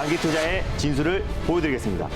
장기투자의 진수를 보여드리겠습니다.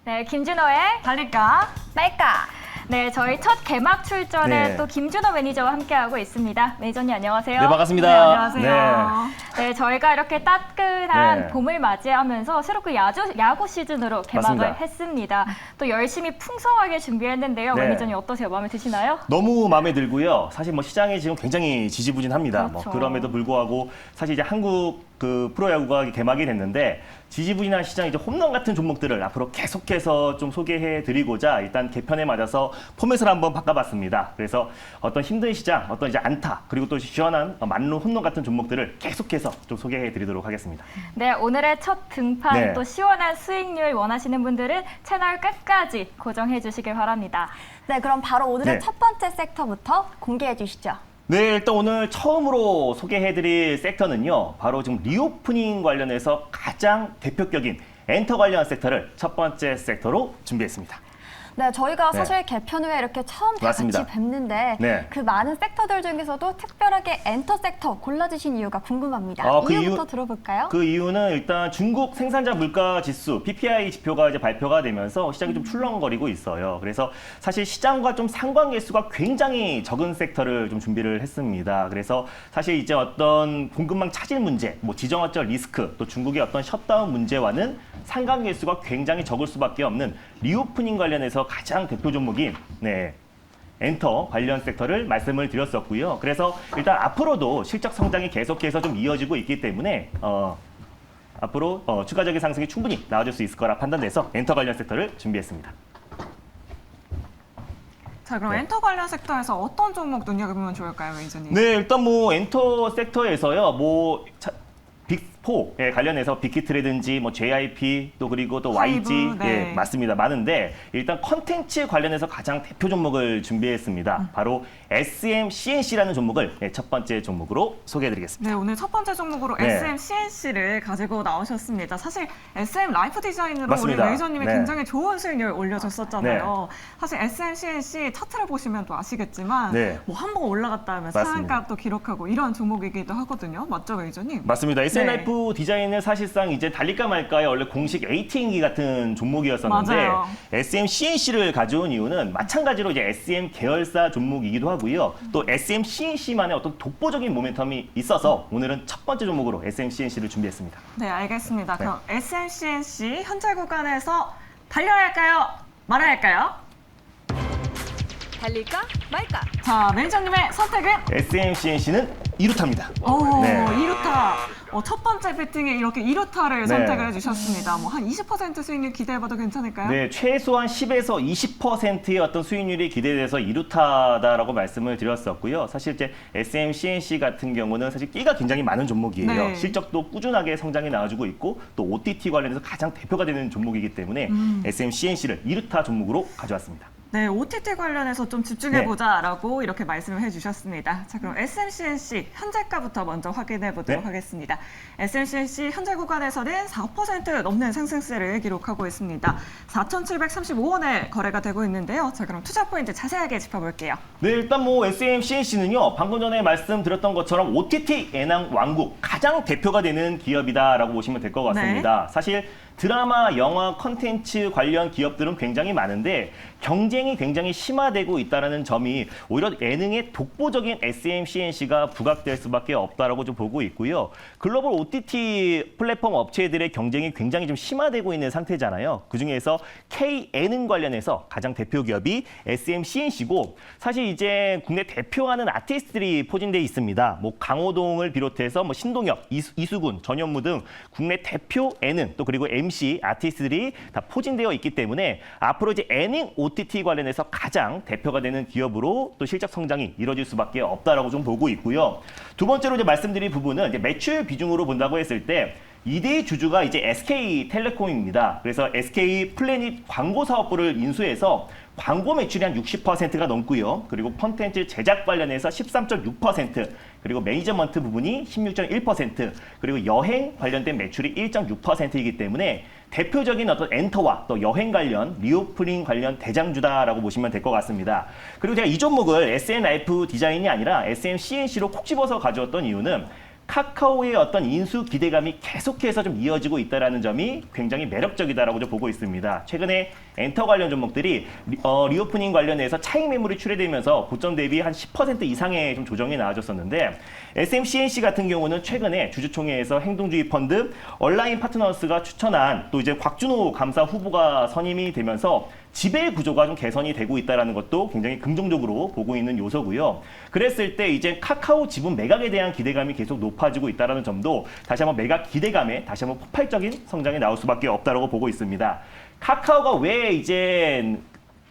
네, 김준호의 달릴까? 말까. 네, 저희 첫 개막 출전에 네. 또 김준호 매니저와 함께하고 있습니다. 매니저님 안녕하세요. 네, 반갑습니다. 네, 안녕하세요. 네, 저희가 이렇게 따끈한 네. 봄을 맞이하면서 새롭게 야구 시즌으로 개막을 맞습니다. 했습니다. 또 열심히 풍성하게 준비했는데요. 네. 매니저님 어떠세요? 마음에 드시나요? 너무 마음에 들고요. 사실 뭐 시장이 지금 굉장히 지지부진합니다. 그렇죠. 그럼에도 불구하고 사실 이제 한국 그 프로야구가 개막이 됐는데 지지부진한 시장 이제 홈런 같은 종목들을 앞으로 계속해서 좀 소개해드리고자 일단 개편에 맞아서 포맷을 한번 바꿔봤습니다. 그래서 어떤 힘든 시장, 어떤 이제 안타 그리고 또 시원한 만루 홈런 같은 종목들을 계속해서 좀 소개해드리도록 하겠습니다. 네, 오늘의 첫 등판 네. 또 시원한 수익률 원하시는 분들은 채널 끝까지 고정해 주시길 바랍니다. 네, 그럼 바로 오늘의 네. 첫 번째 섹터부터 공개해 주시죠. 네, 일단 오늘 처음으로 소개해드릴 섹터는요. 바로 지금 리오프닝 관련해서 가장 대표격인 엔터 관련 섹터를 첫 번째 섹터로 준비했습니다. 네, 저희가 네. 사실 개편 후에 이렇게 처음 다 맞습니다. 같이 뵙는데 네. 그 많은 섹터들 중에서도 특별하게 엔터 섹터 골라주신 이유가 궁금합니다. 그 이유부터 이유- 들어볼까요? 그 이유는 일단 중국 생산자 물가 지수 PPI 지표가 이제 발표가 되면서 시장이 좀 출렁거리고 있어요. 그래서 사실 시장과 좀 상관계수가 굉장히 적은 섹터를 좀 준비를 했습니다. 그래서 사실 이제 어떤 공급망 차질 문제, 뭐 지정학적 리스크, 또 중국의 어떤 셧다운 문제와는 상관계수가 굉장히 적을 수밖에 없는 리오프닝 관련해서 가장 대표 종목인 엔터 관련 섹터를 말씀을 드렸었고요. 그래서 일단 앞으로도 실적 성장이 계속해서 좀 이어지고 있기 때문에 앞으로 추가적인 상승이 충분히 나와줄 수 있을 거라 판단돼서 엔터 관련 섹터를 준비했습니다. 자, 그럼 네. 엔터 관련 섹터에서 어떤 종목 눈여겨보면 좋을까요, 매니저님? 네, 일단 뭐 엔터 섹터에서요, 빅4에 관련해서 빅히트라든지 뭐 JIP 또 그리고 또 하이브, YG 네. 예, 맞습니다. 많은데 일단 컨텐츠 관련해서 가장 대표 종목을 준비했습니다. 바로 SMCNC라는 종목을 첫 번째 종목으로 소개해드리겠습니다. 네, 오늘 첫 번째 종목으로 네. SMCNC를 가지고 나오셨습니다. 사실 SM 라이프 디자인으로 맞습니다. 우리 매니저님이 네. 굉장히 좋은 수익률 올려줬었잖아요. 사실 SMCNC 차트를 보시면 또 아시겠지만 네. 뭐 한 번 올라갔다 하면 맞습니다. 상한가도 기록하고 이런 종목이기도 하거든요. 맞죠, 매니저님? 맞습니다. SM 네. 라이프 디자인은 사실상 이제 달릴까 말까의 원래 공식 AT인기 같은 종목이었었는데 맞아요. SMCNC를 가져온 이유는 마찬가지로 이제 SM 계열사 종목이기도 하고요. 또 SMCNC만의 어떤 독보적인 모멘텀이 있어서 오늘은 첫 번째 종목으로 SMCNC를 준비했습니다. 네, 알겠습니다. 네. 그럼 SMCNC 현재 구간에서 달려야 할까요? 말아야 할까요? 달릴까 말까. 자, 매니저님의 선택은? SMCNC는 2루타입니다. 오, 네. 2루타. 첫 번째 배팅에 이렇게 2루타를 네. 선택을 해주셨습니다. 뭐 한 20% 수익률 기대해봐도 괜찮을까요? 네, 최소한 10에서 20%의 어떤 수익률이 기대돼서 2루타다라고 말씀을 드렸었고요. 사실 이제 SMCNC 같은 경우는 사실 끼가 굉장히 많은 종목이에요. 네. 실적도 꾸준하게 성장이 나와주고 있고 또 OTT 관련해서 가장 대표가 되는 종목이기 때문에 SMCNC를 2루타 종목으로 가져왔습니다. 네, OTT 관련해서 좀 집중해보자라고 이렇게 말씀을 해주셨습니다. 자, 그럼 SMCNC 현재가부터 먼저 확인해보도록 네. 하겠습니다. SMCNC 현재 구간에서는 4% 넘는 상승세를 기록하고 있습니다. 4,735원에 거래가 되고 있는데요. 자, 그럼 투자 포인트 자세하게 짚어볼게요. 네, 일단 뭐 SMCNC는요, 방금 전에 말씀드렸던 것처럼 OTT 예능 왕국 가장 대표가 되는 기업이다라고 보시면 될 것 같습니다. 사실 드라마, 영화, 컨텐츠 관련 기업들은 굉장히 많은데 경쟁이 굉장히 심화되고 있다는 점이 오히려 예능의 독보적인 SMCNC가 부각될 수밖에 없다라고 좀 보고 있고요. 글로벌 OTT 플랫폼 업체들의 경쟁이 굉장히 좀 심화되고 있는 상태잖아요. 그중에서 K-예능 관련해서 가장 대표 기업이 SMCNC고 사실 이제 국내 대표하는 아티스트들이 포진돼 있습니다. 뭐 강호동을 비롯해서 뭐 신동엽, 이수근, 전현무 등 국내 대표 예능 또 그리고 MC 아티스트들이 다 포진되어 있기 때문에 앞으로 이제 예능 OTT 관련해서 가장 대표가 되는 기업으로 또 실적 성장이 이뤄질 수밖에 없다라고 좀 보고 있고요. 두 번째로 이제 말씀드릴 부분은 이제 매출 비중으로 본다고 했을 때 2대 주주가 이제 SK텔레콤입니다. 그래서 SK 플래닛 광고 사업부를 인수해서 광고 매출이 한 60%가 넘고요. 그리고 콘텐츠 제작 관련해서 13.6%, 그리고 매니저먼트 부분이 16.1%, 그리고 여행 관련된 매출이 1.6%이기 때문에 대표적인 어떤 엔터와 또 여행 관련, 리오프닝 관련 대장주다라고 보시면 될 것 같습니다. 그리고 제가 이 종목을 SN라이프 디자인이 아니라 SMCNC로 콕 집어서 가져왔던 이유는 카카오의 어떤 인수 기대감이 계속해서 좀 이어지고 있다는 점이 굉장히 매력적이다라고 좀 보고 있습니다. 최근에 엔터 관련 종목들이 리오프닝 관련해서 차익 매물이 출회되면서 고점 대비 한 10% 이상의 좀 조정이 나와줬었는데 SMCNC 같은 경우는 최근에 주주총회에서 행동주의 펀드 얼라인 파트너스가 추천한 또 이제 곽준호 감사 후보가 선임이 되면서 지배 구조가 좀 개선이 되고 있다는 것도 굉장히 긍정적으로 보고 있는 요소고요. 그랬을 때 이제 카카오 지분 매각에 대한 기대감이 계속 높아지고 있다는 점도 다시 한번 매각 기대감에 다시 한번 폭발적인 성장이 나올 수밖에 없다고 보고 있습니다. 카카오가 왜 이제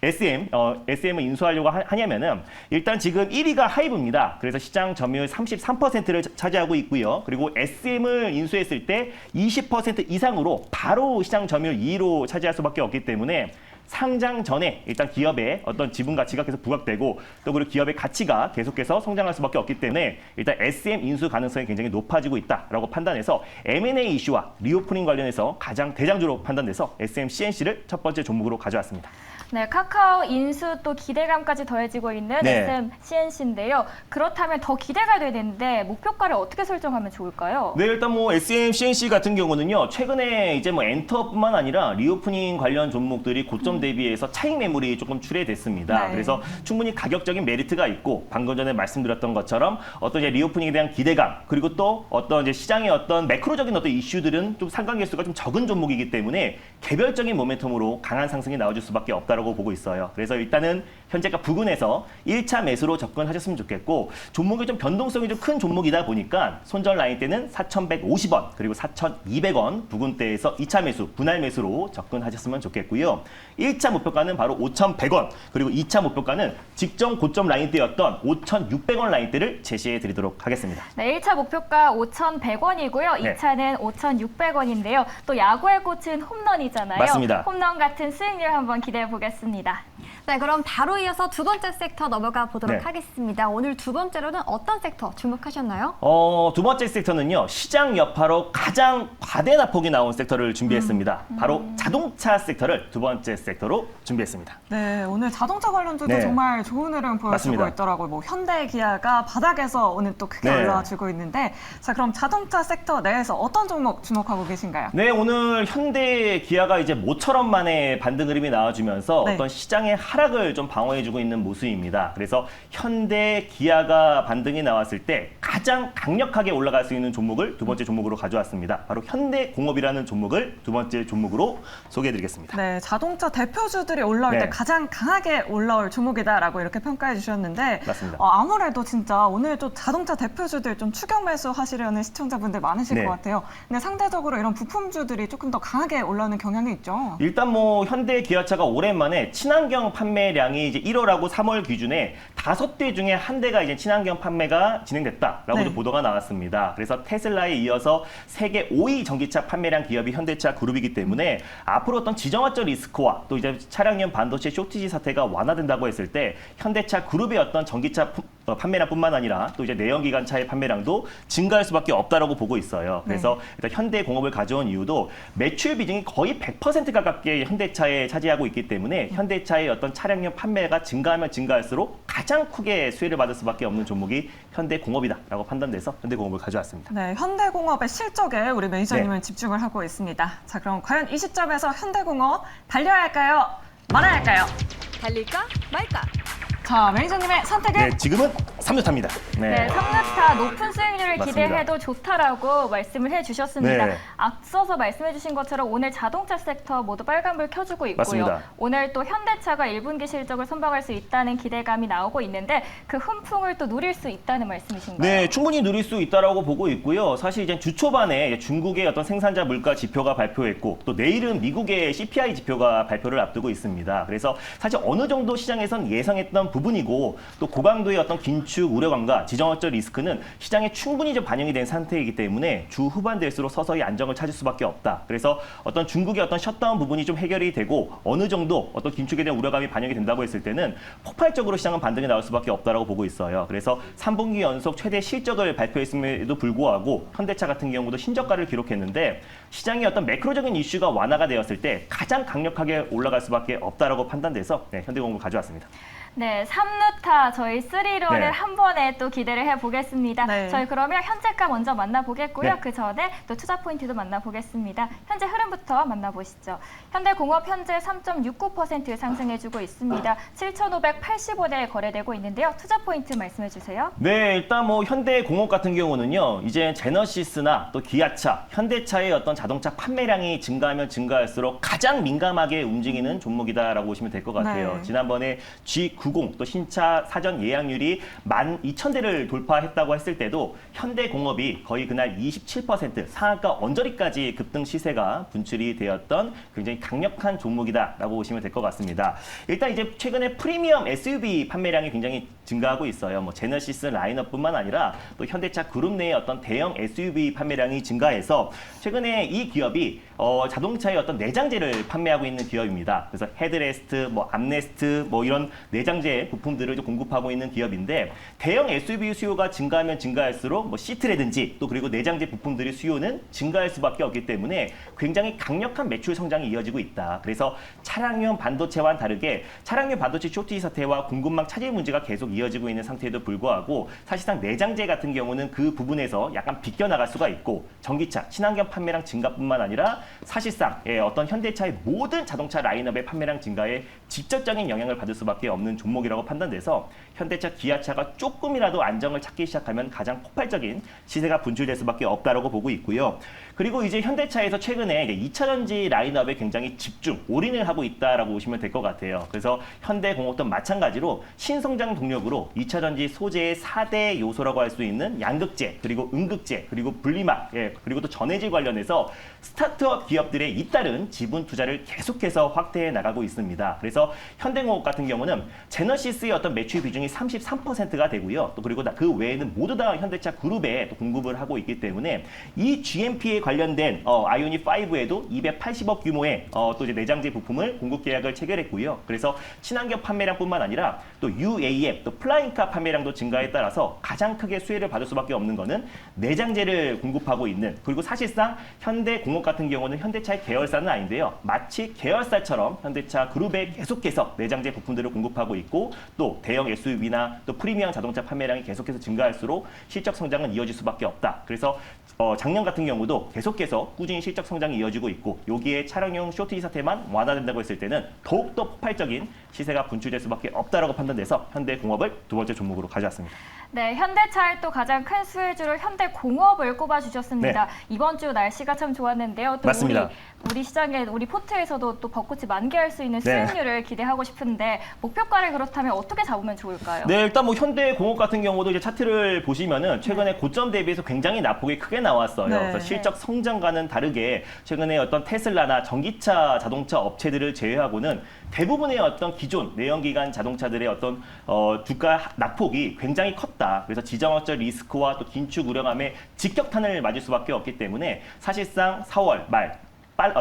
SM을 인수하려고 하냐면은 일단 지금 1위가 하이브입니다. 그래서 시장 점유율 33%를 차지하고 있고요. 그리고 SM을 인수했을 때 20% 이상으로 바로 시장 점유율 2위로 차지할 수밖에 없기 때문에 상장 전에 일단 기업의 어떤 지분 가치가 계속 부각되고 또 그리고 기업의 가치가 계속해서 성장할 수밖에 없기 때문에 일단 SM 인수 가능성이 굉장히 높아지고 있다라고 판단해서 M&A 이슈와 리오프닝 관련해서 가장 대장주로 판단돼서 SMCNC를 첫 번째 종목으로 가져왔습니다. 네, 카카오 인수 또 기대감까지 더해지고 있는 네. SMCNC인데요. 그렇다면 더 기대가 되는데 목표가를 어떻게 설정하면 좋을까요? 네, 일단 뭐 SMCNC 같은 경우는요. 최근에 이제 뭐 엔터뿐만 아니라 리오프닝 관련 종목들이 고점 대비해서 차익 매물이 조금 출회됐습니다. 네. 그래서 충분히 가격적인 메리트가 있고 방금 전에 말씀드렸던 것처럼 어떤 이제 리오프닝에 대한 기대감 그리고 또 어떤 이제 시장의 어떤 매크로적인 어떤 이슈들은 좀 상관계수가 좀 적은 종목이기 때문에 개별적인 모멘텀으로 강한 상승이 나와줄 수밖에 없다라고 보고 있어요. 그래서 일단은 현재가 부근에서 1차 매수로 접근하셨으면 좋겠고 종목이 좀 변동성이 좀 큰 종목이다 보니까 손절 라인 때는 4,150원 그리고 4,200원 부근대에서 2차 매수, 분할 매수로 접근하셨으면 좋겠고요. 1차 목표가는 바로 5,100원 그리고 2차 목표가는 직전 고점 라인대였던 5,600원 라인대를 제시해 드리도록 하겠습니다. 네, 1차 목표가 5,100원이고요. 네. 2차는 5,600원인데요. 또 야구의 꽃은 홈런이잖아요. 맞습니다. 홈런 같은 수익률 한번 기대해 보겠습니다. 네, 그럼 바로 이어서 두 번째 섹터 넘어가 보도록 네. 하겠습니다. 오늘 두 번째로는 어떤 섹터 주목하셨나요? 두 번째 섹터는요. 시장 여파로 가장 과대납폭이 나온 섹터를 준비했습니다. 바로 자동차 섹터를 두 번째 섹터로 준비했습니다. 네, 오늘 자동차 관련주도 네. 정말 좋은 흐름 보여주고 맞습니다. 있더라고요. 뭐 현대, 기아가 바닥에서 오늘 또 크게 네. 올라와주고 있는데, 자 그럼 자동차 섹터 내에서 어떤 종목 주목하고 계신가요? 네, 오늘 현대 기아가 이제 모처럼 만에 반등 흐름이 나와주면서 네. 어떤 시장의 하락을 좀 방어해주고 있는 모습입니다. 그래서 현대 기아가 반등이 나왔을 때 가장 강력하게 올라갈 수 있는 종목을 두 번째 종목으로 가져왔습니다. 바로 현대공업이라는 종목을 두 번째 종목으로 소개해드리겠습니다. 네, 자동차 대표주들이 올라올 네. 때 가장 강하게 올라올 종목이다라고 이렇게 평가해 주셨는데, 맞습니다. 아무래도 진짜 오늘 또 자동차 대표주들 좀 추격 매수 하시려는 시청자분들 많으실 네. 것 같아요. 근데 상대적으로 이런 부품주들이 조금 더 강하게 올라오는 경향이 있죠. 일단 뭐 현대 기아차가 오랜만에 친환경 판매량이 이제 1월하고 3월 기준에 5대 중에 한 대가 이제 친환경 판매가 진행됐다라고 네. 보도가 나왔습니다. 그래서 테슬라에 이어서 세계 5위 전기차 판매량 기업이 현대차 그룹이기 때문에 앞으로 어떤 지정학적 리스크와 또 이제 차량용 반도체 쇼티지 사태가 완화된다고 했을 때 현대차 그룹의 어떤 전기차 판매량뿐만 아니라 또 이제 내연기관차의 판매량도 증가할 수밖에 없다라고 보고 있어요. 그래서 일단 현대공업을 가져온 이유도 매출 비중이 거의 100% 가깝게 현대차에 차지하고 있기 때문에 현대차의 어떤 차량용 판매가 증가하면 증가할수록 가장 크게 수혜를 받을 수밖에 없는 종목이 현대공업이다라고 판단돼서 현대공업을 가져왔습니다. 네, 현대공업의 실적에 우리 매니저님은 네. 집중을 하고 있습니다. 자, 그럼 과연 이 시점에서 현대공업 달려야 할까요? 말아야 할까요? 달릴까 말까? 자, 매니저님의 선택은? 네, 지금은 3루타입니다. 네, 3루타 높은 수익률을 맞습니다. 기대해도 좋다라고 말씀을 해주셨습니다. 네. 앞서서 말씀해주신 것처럼 오늘 자동차 섹터 모두 빨간불 켜주고 있고요. 맞습니다. 오늘 또 현대차가 1분기 실적을 선방할 수 있다는 기대감이 나오고 있는데 그 훈풍을 또 누릴 수 있다는 말씀이신가요? 네, 충분히 누릴 수 있다라고 보고 있고요. 사실 이제 주 초반에 중국의 어떤 생산자 물가 지표가 발표했고 또 내일은 미국의 CPI 지표가 발표를 앞두고 있습니다. 그래서 사실 어느 정도 시장에선 예상했던 부분이고 또 고강도의 어떤 긴축 긴축 우려감과 지정학적 리스크는 시장에 충분히 좀 반영이 된 상태이기 때문에 주 후반 될수록 서서히 안정을 찾을 수밖에 없다. 그래서 어떤 중국의 어떤 셧다운 부분이 좀 해결이 되고 어느 정도 어떤 긴축에 대한 우려감이 반영이 된다고 했을 때는 폭발적으로 시장은 반등이 나올 수밖에 없다라고 보고 있어요. 그래서 3분기 연속 최대 실적을 발표했음에도 불구하고 현대차 같은 경우도 신저가를 기록했는데 시장의 어떤 매크로적인 이슈가 완화가 되었을 때 가장 강력하게 올라갈 수밖에 없다라고 판단돼서 현대공업을 가져왔습니다. 네, 3루타 저희 3런을 네. 한 번에 또 기대를 해보겠습니다. 네. 저희 그러면 현재가 먼저 만나보겠고요. 네. 그 전에 또 투자 포인트도 만나보겠습니다. 현재 흐름부터 만나보시죠. 현대공업 현재 3.69% 상승해주고 있습니다. 7,580원에 거래되고 있는데요. 투자 포인트 말씀해주세요. 네, 일단 뭐 현대공업 같은 경우는요, 이제 제너시스나 또 기아차, 현대차의 어떤 자동차 판매량이 증가하면 증가할수록 가장 민감하게 움직이는 종목이다라고 보시면 될 것 같아요. 네. 지난번에 G90 또 신차 사전 예약률이 12,000대를 돌파했다고 했을 때도 현대공업이 거의 그날 27% 상한가 언저리까지 급등 시세가 분출이 되었던 굉장히 강력한 종목이다라고 보시면 될 것 같습니다. 일단 이제 최근에 프리미엄 SUV 판매량이 굉장히 증가하고 있어요. 뭐 제너시스 라인업뿐만 아니라 또 현대차 그룹 내의 어떤 대형 SUV 판매량이 증가해서 최근에 이 기업이 자동차의 어떤 내장재를 판매하고 있는 기업입니다. 그래서 헤드레스트, 뭐 암레스트, 뭐 이런 내장재 부품들을 좀 공급하고 있는 기업인데 대형 SUV 수요가 증가하면 증가할수록 뭐 시트라든지 또 그리고 내장재 부품들의 수요는 증가할 수밖에 없기 때문에 굉장히 강력한 매출 성장이 이어지고 있다. 그래서 차량용 반도체와는 다르게 차량용 반도체 쇼티 사태와 공급망 차질 문제가 계속 이어지고 있는 상태에도 불구하고 사실상 내장재 같은 경우는 그 부분에서 약간 비껴나갈 수가 있고 전기차, 친환경 판매량 증가뿐만 아니라 사실상 어떤 현대차의 모든 자동차 라인업의 판매량 증가에 직접적인 영향을 받을 수밖에 없는 종목이라고 판단돼서 현대차, 기아차가 조금이라도 안정을 찾기 시작하면 가장 폭발적인 시세가 분출될 수밖에 없다라고 보고 있고요. 그리고 이제 현대차에서 최근에 이제 2차 전지 라인업에 굉장히 집중, 올인을 하고 있다라고 보시면 될 것 같아요. 그래서 현대공업도 마찬가지로 신성장 동력으로 2차 전지 소재의 4대 요소라고 할 수 있는 양극재, 그리고 음극재, 그리고 분리막, 그리고 또 전해질 관련해서 스타트업 기업들의 잇따른 지분 투자를 계속해서 확대해 나가고 있습니다. 그래서 현대공업 같은 경우는 제너시스의 어떤 매출 비중이 33%가 되고요. 또 그리고 그 외에는 모두 다 현대차 그룹에 또 공급을 하고 있기 때문에 이 GMP에 관련된 아이오닉 5에도 280억 규모의 또 이제 내장재 부품을 공급 계약을 체결했고요. 그래서 친환경 판매량뿐만 아니라 또 UAM, 또 플라잉카 판매량도 증가에 따라서 가장 크게 수혜를 받을 수밖에 없는 거는 내장재를 공급하고 있는, 그리고 사실상 현대공업 같은 경우는 현대차의 계열사는 아닌데요. 마치 계열사처럼 현대차 그룹에 계속해서 내장재 부품들을 공급하고 있고 또 대형 SUV나 또 프리미엄 자동차 판매량이 계속해서 증가할수록 실적 성장은 이어질 수밖에 없다. 그래서 작년 같은 경우도 계속해서 꾸준히 실적 성장이 이어지고 있고 여기에 차량용 쇼티 사태만 완화된다고 했을 때는 더욱더 폭발적인 시세가 분출될 수밖에 없다라고 판단돼서 현대공업을 두 번째 종목으로 가져왔습니다. 네, 현대차의 또 가장 큰 수혜주로 현대공업을 꼽아주셨습니다. 네. 이번 주 날씨가 참 좋았는데요. 또 맞습니다. 우리 시장에 우리 포트에서도 또 벚꽃이 만개할 수 있는 네. 수익률을 기대하고 싶은데 목표가를 그렇다면 어떻게 잡으면 좋을까요? 네, 일단 뭐 현대공업 같은 경우도 이제 차트를 보시면은 최근에 고점 대비해서 굉장히 낙폭이 크게 나왔어요. 네. 그래서 실적 성장과는 다르게 최근에 어떤 테슬라나 전기차 자동차 업체들을 제외하고는 대부분의 어떤 기존 내연기관 자동차들의 어떤 주가 낙폭이 굉장히 컸다. 그래서 지정학적 리스크와 또 긴축 우려감에 직격탄을 맞을 수밖에 없기 때문에 사실상 4월 말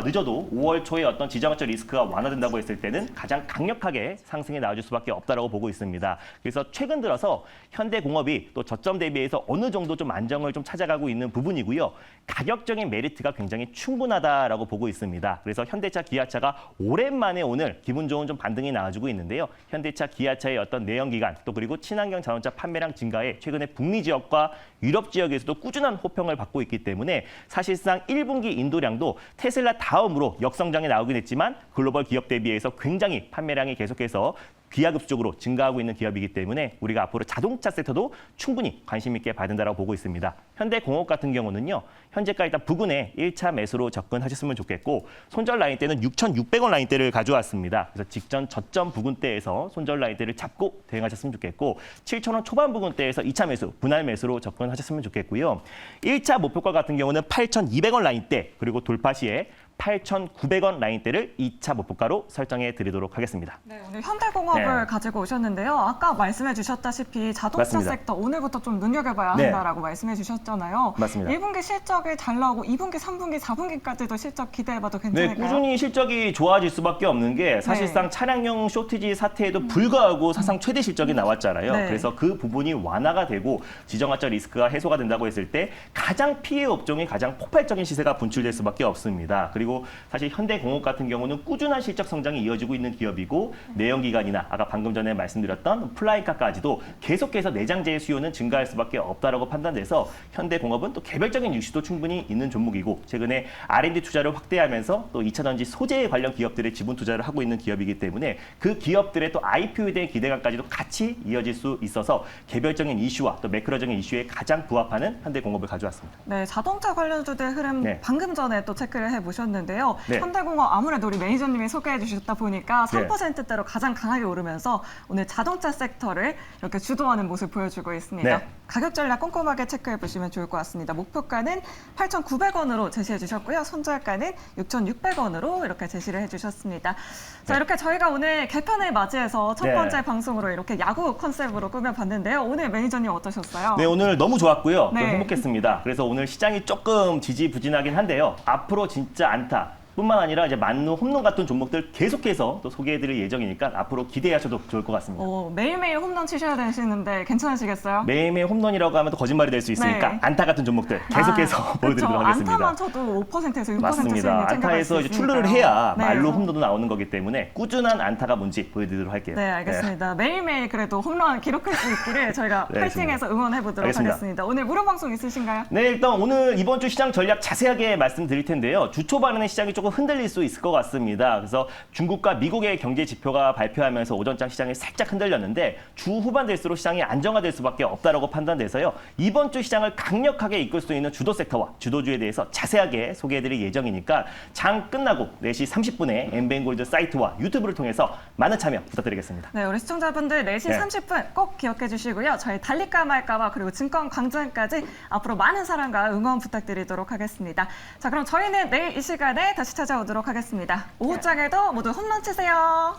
늦어도 5월 초에 어떤 지정학적 리스크가 완화된다고 했을 때는 가장 강력하게 상승에 나와줄 수밖에 없다라고 보고 있습니다. 그래서 최근 들어서 현대공업이 또 저점 대비해서 어느 정도 좀 안정을 좀 찾아가고 있는 부분이고요. 가격적인 메리트가 굉장히 충분하다라고 보고 있습니다. 그래서 현대차, 기아차가 오랜만에 오늘 기분 좋은 좀 반등이 나와주고 있는데요. 현대차, 기아차의 어떤 내연기관 또 그리고 친환경 자동차 판매량 증가에 최근에 북미 지역과 유럽 지역에서도 꾸준한 호평을 받고 있기 때문에 사실상 1분기 인도량도 테슬라 다음으로 역성장에 나오긴 했지만 글로벌 기업 대비해서 굉장히 판매량이 계속해서 기하급수적으로 증가하고 있는 기업이기 때문에 우리가 앞으로 자동차 섹터도 충분히 관심 있게 봐야 된다고 보고 있습니다. 현대공업 같은 경우는요. 현재가 일단 부근에 1차 매수로 접근하셨으면 좋겠고 손절 라인대는 6,600원 라인대를 가져왔습니다. 그래서 직전 저점 부근대에서 손절 라인대를 잡고 대응하셨으면 좋겠고 7,000원 초반 부근대에서 2차 매수, 분할 매수로 접근하셨으면 좋겠고요. 1차 목표가 같은 경우는 8,200원 라인대 그리고 돌파 시에 8,900원 라인대를 2차 목표가로 설정해 드리도록 하겠습니다. 네, 오늘 현대공업을 네. 가지고 오셨는데요. 아까 말씀해 주셨다시피 자동차 맞습니다. 섹터 오늘부터 좀 눈여겨봐야 네. 한다라고 말씀해 주셨잖아요. 맞습니다. 1분기 실적이 잘 나오고 2분기, 3분기, 4분기까지도 실적 기대해봐도 네, 괜찮을까요? 꾸준히 실적이 좋아질 수밖에 없는 게 사실상 차량용 쇼티지 사태에도 불구하고 사상 최대 실적이 나왔잖아요. 네. 그래서 그 부분이 완화가 되고 지정학적 리스크가 해소가 된다고 했을 때 가장 피해 업종이 가장 폭발적인 시세가 분출될 수밖에 없습니다. 그리고 사실 현대공업 같은 경우는 꾸준한 실적 성장이 이어지고 있는 기업이고 내연기관이나 아까 방금 전에 말씀드렸던 플라이카까지도 계속해서 내장재의 수요는 증가할 수밖에 없다라고 판단돼서 현대공업은 또 개별적인 이슈도 충분히 있는 종목이고 최근에 R&D 투자를 확대하면서 또 2차 전지 소재 관련 기업들의 지분 투자를 하고 있는 기업이기 때문에 그 기업들의 또 IPO에 대한 기대감까지도 같이 이어질 수 있어서 개별적인 이슈와 또 매크로적인 이슈에 가장 부합하는 현대공업을 가져왔습니다. 네, 자동차 관련주들 흐름 네. 방금 전에 또 체크를 해보셨는데요. 네. 현대공업 아무래도 우리 매니저님이 소개해 주셨다 보니까 3%대로 가장 강하게 오르면서 오늘 자동차 섹터를 이렇게 주도하는 모습 보여주고 있습니다. 네. 가격 전략 꼼꼼하게 체크해 보시면 좋을 것 같습니다. 목표가는 8,900원으로 제시해 주셨고요. 손절가는 6,600원으로 이렇게 제시를 해주셨습니다. 자, 네. 이렇게 저희가 오늘 개편을 맞이해서 첫 네. 번째 방송으로 이렇게 야구 컨셉으로 꾸며봤는데요. 오늘 매니저님 어떠셨어요? 네, 오늘 너무 좋았고요. 네. 또 행복했습니다. 그래서 오늘 시장이 조금 지지부진하긴 한데요. 앞으로 진짜 안타 뿐만 아니라 이제 만루 홈런 같은 종목들 계속해서 또 소개해드릴 예정이니까 앞으로 기대하셔도 좋을 것 같습니다. 매일매일 홈런 치셔야 되시는데 괜찮으시겠어요? 매일매일 홈런이라고 하면 또 거짓말이 될 수 있으니까 네. 안타 같은 종목들 계속해서 보여드리도록 그렇죠. 하겠습니다. 안타만 쳐도 5%에서 6% 맞습니다. 수익률 챙겨갈 안타에서 수 이제 있으니까요. 출루를 해야 네. 말로 홈런도 나오는 거기 때문에 꾸준한 안타가 뭔지 보여드리도록 할게요. 네, 알겠습니다. 매일매일 그래도 홈런 기록할 수 있기를 저희가 네, 파이팅해서 응원해보도록 알겠습니다. 하겠습니다. 오늘 무료 방송 있으신가요? 네, 일단 오늘 이번 주 시장 전략 자세하게 말씀드릴 텐데요. 주 초반에는 시장이 조금 흔들릴 수 있을 것 같습니다. 그래서 중국과 미국의 경제 지표가 발표하면서 오전장 시장이 살짝 흔들렸는데 주 후반 될수록 시장이 안정화될 수밖에 없다라고 판단돼서요. 이번 주 시장을 강력하게 이끌 수 있는 주도 섹터와 주도주에 대해서 자세하게 소개해드릴 예정이니까 장 끝나고 4시 30분에 엠뱅골드 사이트와 유튜브를 통해서 많은 참여 부탁드리겠습니다. 네, 우리 시청자분들 4시 네. 30분 꼭 기억해 주시고요. 저희 달릴까 말까봐 그리고 증권 광장까지 앞으로 많은 사랑과 응원 부탁드리도록 하겠습니다. 자, 그럼 저희는 내일 이 시간에 다시 찾아오도록 하겠습니다. 오후장에도 모두 홈런 치세요.